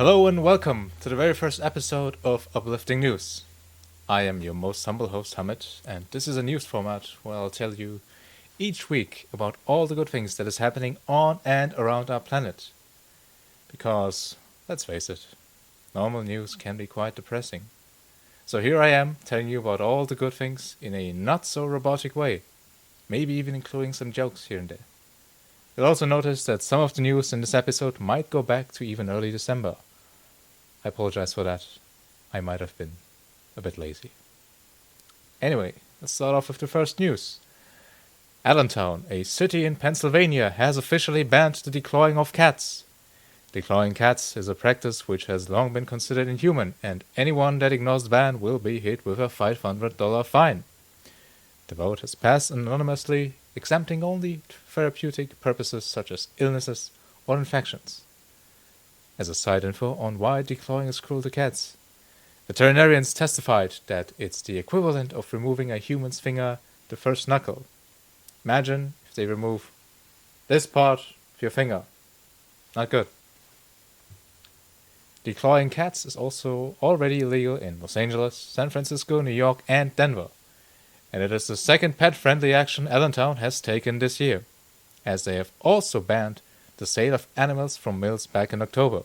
Hello and welcome to the very first episode of Uplifting News. I am your most humble host Hamid, and this is a news format where I'll tell you each week about all the good things that is happening on and around our planet. Because, let's face it, normal news can be quite depressing. So here I am telling you about all the good things in a not so robotic way, maybe even including some jokes here and there. You'll also notice that some of the news in this episode might go back to even early December. I apologize for that. I might have been a bit lazy. Anyway, let's start off with the first news. Allentown, a city in Pennsylvania, has officially banned the declawing of cats. Declawing cats is a practice which has long been considered inhuman, and anyone that ignores the ban will be hit with a $500 fine. The vote has passed anonymously, exempting only therapeutic purposes such as illnesses or infections. As a side info on why declawing is cruel to cats, veterinarians testified that it's the equivalent of removing a human's finger, the first knuckle. Imagine if they remove this part of your finger. Not good. Declawing cats is also already illegal in Los Angeles, San Francisco, New York, and Denver. And it is the second pet-friendly action Allentown has taken this year, as they have also banned the sale of animals from mills back in October.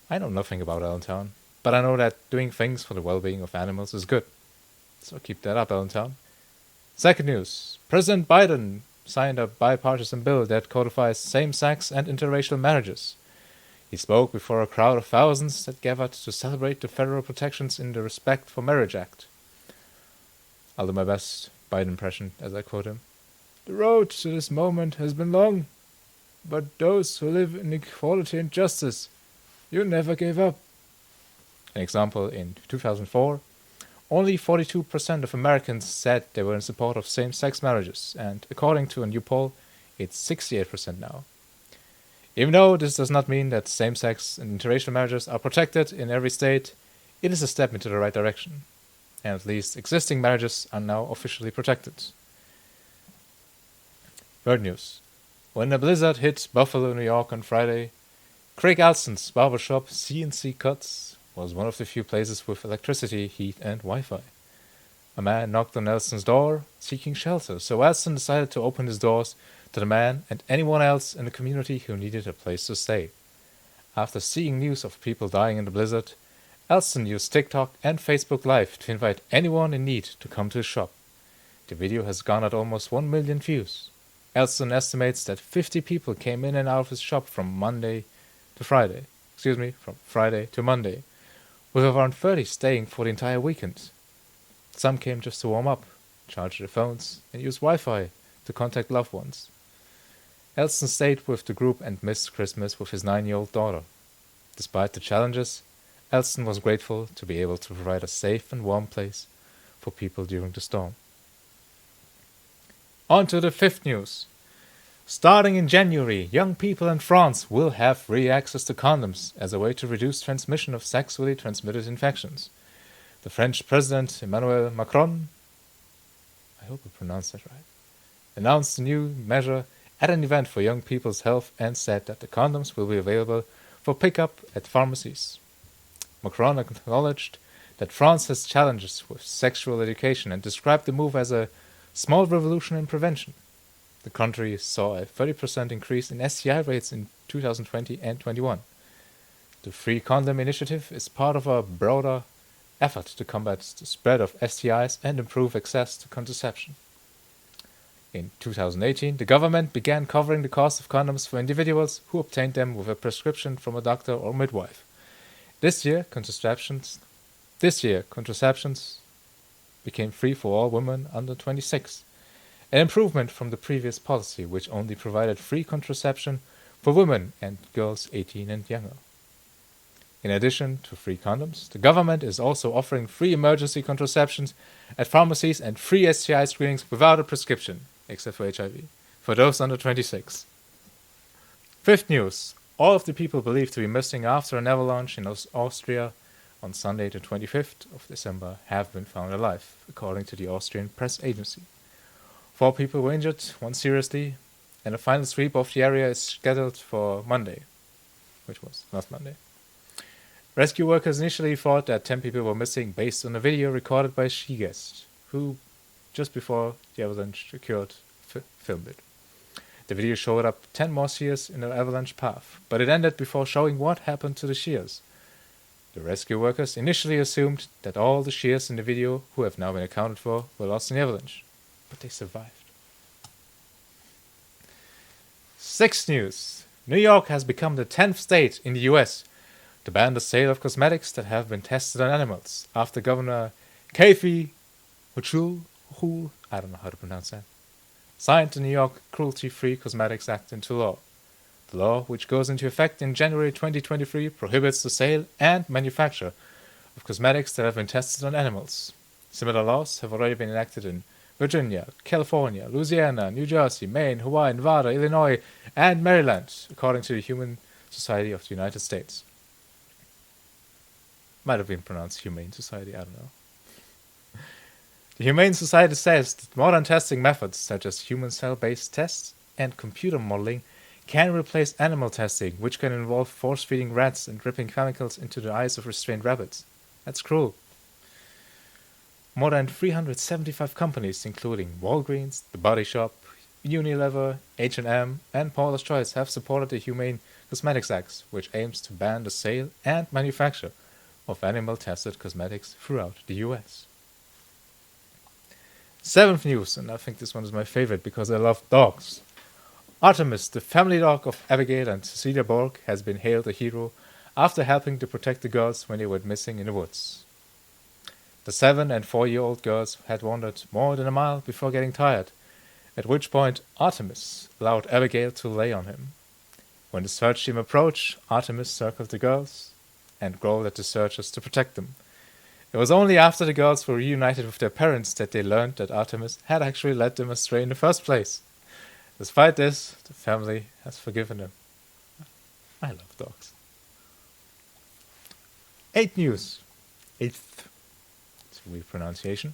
I know nothing about Allentown, but I know that doing things for the well-being of animals is good. So keep that up, Allentown. Second news. President Biden signed a bipartisan bill that codifies same-sex and interracial marriages. He spoke before a crowd of thousands that gathered to celebrate the federal protections in the Respect for Marriage Act. I'll do my best Biden impression as I quote him. "The road to this moment has been long, but those who live in equality and justice, you never gave up." An example, in 2004, only 42% of Americans said they were in support of same-sex marriages, and according to a new poll, it's 68% now. Even though this does not mean that same-sex and interracial marriages are protected in every state, it is a step into the right direction, and at least existing marriages are now officially protected. Third news. When a blizzard hit Buffalo, New York on Friday, Craig Alston's barbershop, CNC Cuts, was one of the few places with electricity, heat, and Wi-Fi. A man knocked on Alston's door, seeking shelter, so Alston decided to open his doors to the man and anyone else in the community who needed a place to stay. After seeing news of people dying in the blizzard, Alston used TikTok and Facebook Live to invite anyone in need to come to his shop. The video has garnered almost 1 million views. Alston estimates that 50 people came in and out of his shop from Friday to Monday, with around 30 staying for the entire weekend. Some came just to warm up, charge their phones, and use Wi-Fi to contact loved ones. Alston stayed with the group and missed Christmas with his 9-year-old daughter. Despite the challenges, Alston was grateful to be able to provide a safe and warm place for people during the storm. On to the fifth news. Starting in January, young people in France will have free access to condoms as a way to reduce transmission of sexually transmitted infections. The French President Emmanuel Macron, I hope I pronounced that right, announced the new measure at an event for young people's health and said that the condoms will be available for pickup at pharmacies. Macron acknowledged that France has challenges with sexual education and described the move as a small revolution in prevention. The country saw a 30% increase in STI rates in 2020 and 21. The Free Condom Initiative is part of a broader effort to combat the spread of STIs and improve access to contraception. In 2018, the government began covering the cost of condoms for individuals who obtained them with a prescription from a doctor or midwife. This year, contraceptions became free for all women under 26, an improvement from the previous policy, which only provided free contraception for women and girls 18 and younger. In addition to free condoms, the government is also offering free emergency contraceptions at pharmacies and free STI screenings without a prescription, except for HIV, for those under 26. Fifth news. All of the people believed to be missing after an avalanche in Austria on Sunday the 25th of December have been found alive, according to the Austrian press agency. 4 people were injured, 1 seriously, and a final sweep of the area is scheduled for Monday, which was last Monday. Rescue workers initially thought that 10 people were missing based on a video recorded by a ski guest, who, just before the avalanche occurred, filmed it. The video showed up 10 more skiers in the avalanche path, but it ended before showing what happened to the skiers. The rescue workers initially assumed that all the skiers in the video, who have now been accounted for, were lost in the avalanche, but they survived. 6th news. New York has become the 10th state in the US to ban the sale of cosmetics that have been tested on animals, after Governor Kathy Hochul, I don't know how to pronounce that, signed the New York Cruelty-Free Cosmetics Act into law. The law, which goes into effect in January 2023, prohibits the sale and manufacture of cosmetics that have been tested on animals. Similar laws have already been enacted in Virginia, California, Louisiana, New Jersey, Maine, Hawaii, Nevada, Illinois, and Maryland, according to the Humane Society of the United States. Might have been pronounced Humane Society, I don't know. The Humane Society says that modern testing methods such as human cell-based tests and computer modeling can replace animal testing, which can involve force-feeding rats and dripping chemicals into the eyes of restrained rabbits. That's cruel. More than 375 companies, including Walgreens, The Body Shop, Unilever, H&M, and Paula's Choice, have supported the Humane Cosmetics Act, which aims to ban the sale and manufacture of animal-tested cosmetics throughout the US. 7th news, and I think this one is my favorite because I love dogs. Artemis, the family dog of Abigail and Cecilia Borg, has been hailed a hero after helping to protect the girls when they went missing in the woods. The 7- and 4-year-old girls had wandered more than a mile before getting tired, at which point Artemis allowed Abigail to lay on him. When the search team approached, Artemis circled the girls and growled at the searchers to protect them. It was only after the girls were reunited with their parents that they learned that Artemis had actually led them astray in the first place. Despite this, the family has forgiven him. I love dogs. 8th news. 8th. It's a weird pronunciation.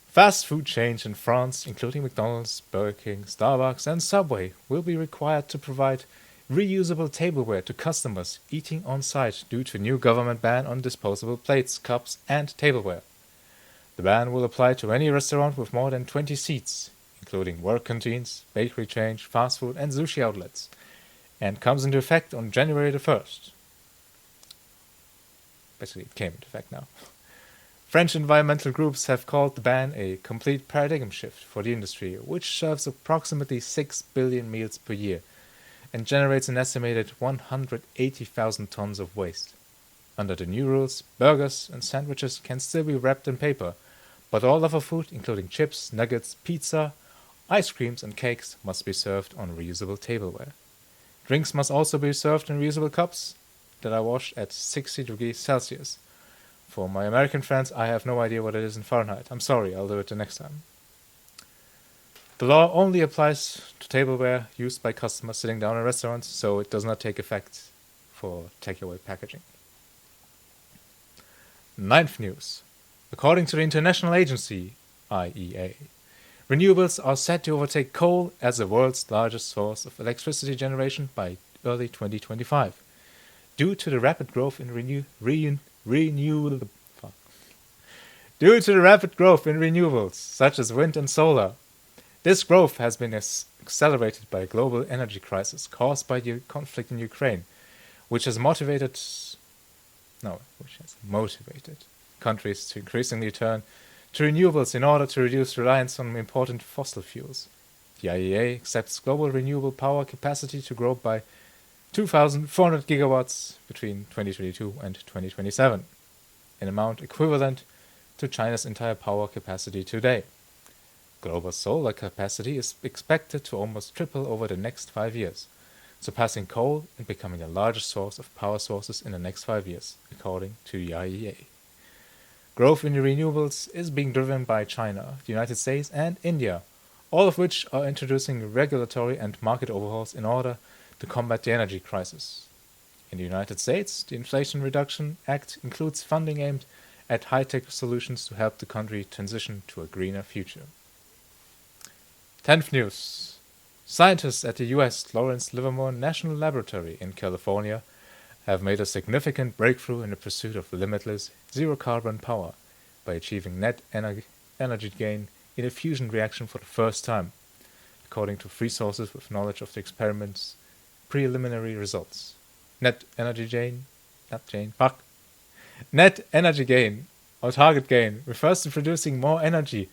Fast food chains in France, including McDonald's, Burger King, Starbucks, and Subway, will be required to provide reusable tableware to customers eating on site due to a new government ban on disposable plates, cups, and tableware. The ban will apply to any restaurant with more than 20 seats, including work canteens, bakery chains, fast food, and sushi outlets, and comes into effect on January the 1st. Basically, it came into effect now. French environmental groups have called the ban a complete paradigm shift for the industry, which serves approximately 6 billion meals per year and generates an estimated 180,000 tons of waste. Under the new rules, burgers and sandwiches can still be wrapped in paper, but all other food, including chips, nuggets, pizza, ice creams, and cakes, must be served on reusable tableware. Drinks must also be served in reusable cups that are washed at 60 degrees Celsius. For my American friends, I have no idea what it is in Fahrenheit. I'm sorry, I'll do it the next time. The law only applies to tableware used by customers sitting down in restaurants, so it does not take effect for takeaway packaging. 9th news. According to the International Agency, IEA, renewables are set to overtake coal as the world's largest source of electricity generation by early 2025, due to the rapid growth in renewables, such as wind and solar. This growth has been accelerated by a global energy crisis caused by the conflict in Ukraine, which has motivated countries to increasingly turn to renewables in order to reduce reliance on important fossil fuels. The IEA expects global renewable power capacity to grow by 2,400 gigawatts between 2022 and 2027, an amount equivalent to China's entire power capacity today. Global solar capacity is expected to almost triple over the next 5 years, surpassing coal and becoming the largest source of power sources in the next 5 years, according to the IEA. Growth in the renewables is being driven by China, the United States, and India, all of which are introducing regulatory and market overhauls in order to combat the energy crisis. In the United States, the Inflation Reduction Act includes funding aimed at high-tech solutions to help the country transition to a greener future. 10th news. Scientists at the U.S. Lawrence Livermore National Laboratory in California have made a significant breakthrough in the pursuit of limitless, zero-carbon power by achieving net energy gain in a fusion reaction for the first time, according to three sources with knowledge of the experiment's preliminary results. Net energy gain, Net energy gain, or target gain, refers to producing more energy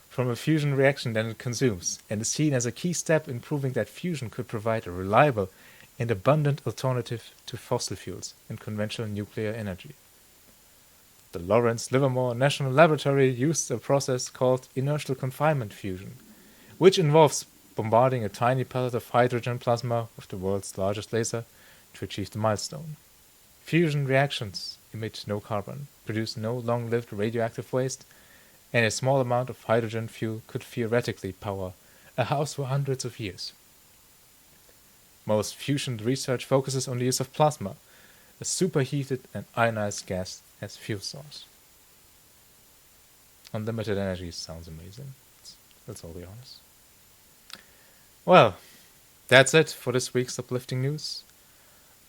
from a fusion reaction than it consumes, and is seen as a key step in proving that fusion could provide a reliable and abundant alternative to fossil fuels and conventional nuclear energy. The Lawrence Livermore National Laboratory used a process called inertial confinement fusion, which involves bombarding a tiny pellet of hydrogen plasma with the world's largest laser to achieve the milestone. Fusion reactions emit no carbon, produce no long-lived radioactive waste, and a small amount of hydrogen fuel could theoretically power a house for hundreds of years. Most fusion research focuses on the use of plasma, a superheated and ionized gas, as fuel source. Unlimited energy sounds amazing. Let's all be honest. Well, that's it for this week's Uplifting News.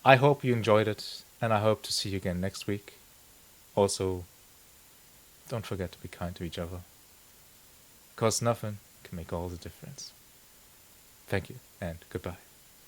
I hope you enjoyed it, and I hope to see you again next week. Also, don't forget to be kind to each other, because nothing can make all the difference. Thank you, and goodbye.